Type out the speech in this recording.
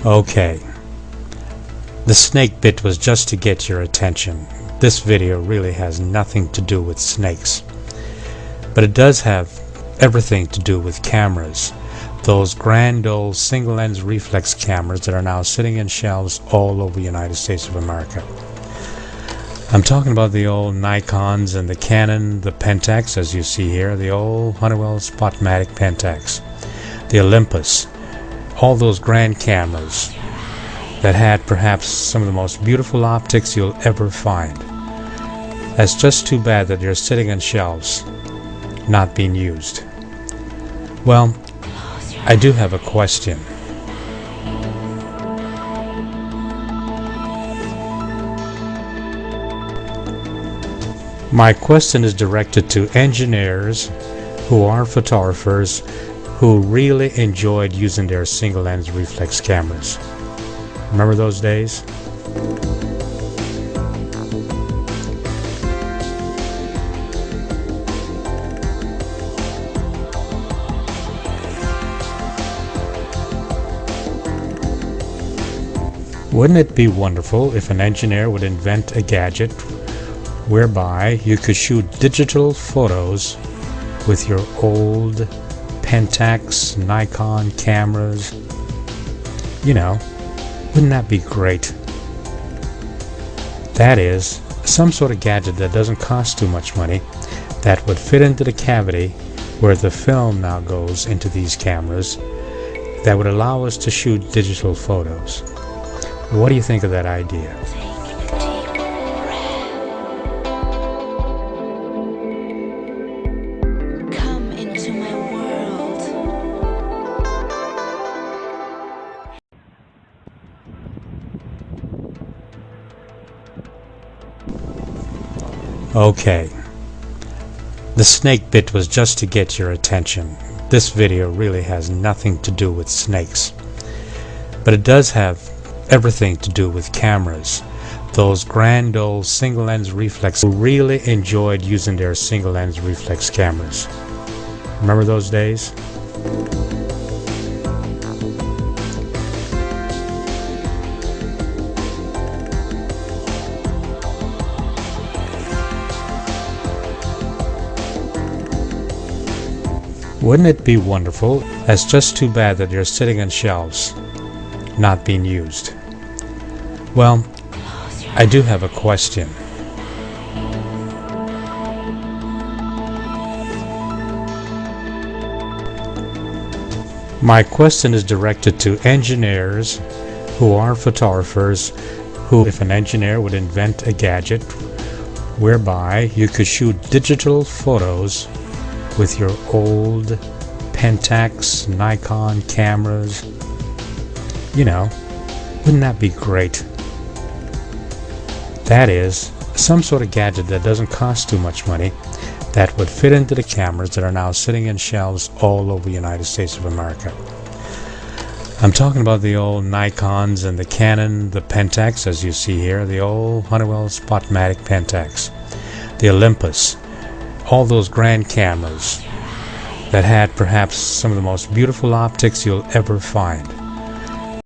Okay, the snake bit was just to get your attention. This video really has nothing to do with snakes, but it does have everything to do with cameras. Those grand old single lens reflex cameras that are now sitting in shelves all over the United States of America. I'm talking about the old Nikons and the Canon, the Pentax, as you see here, the old Honeywell Spotmatic Pentax, the Olympus, all those grand cameras that had perhaps some of the most beautiful optics you'll ever find. That's just too bad that they're sitting on shelves, not being used. Well, I do have a question. My question is directed to engineers who are photographers who really enjoyed using their single lens reflex cameras. Remember those days? Wouldn't it be wonderful if an engineer would invent a gadget whereby you could shoot digital photos with your old Pentax, Nikon cameras? You know, wouldn't that be great? That is, some sort of gadget that doesn't cost too much money, that would fit into the cavity where the film now goes into these cameras, that would allow us to shoot digital photos. What do you think of that idea? Come into my world. Okay, the snake bit was just to get your attention. This video really has nothing to do with snakes, but it does have everything to do with cameras. Those grand old single lens reflex who really enjoyed using their single lens reflex cameras. Remember those days? Wouldn't it be wonderful? That's just too bad that they're sitting on shelves, not being used. Well, I do have a question. My question is directed to engineers who are photographers who, if an engineer would invent a gadget whereby you could shoot digital photos with your old Pentax, Nikon cameras, you know, wouldn't that be great? That is, some sort of gadget that doesn't cost too much money, that would fit into the cameras that are now sitting in shelves all over the United States of America. I'm talking about the old Nikons and the Canon, the Pentax, as you see here, the old Honeywell Spotmatic Pentax, the Olympus, all those grand cameras that had perhaps some of the most beautiful optics you'll ever find.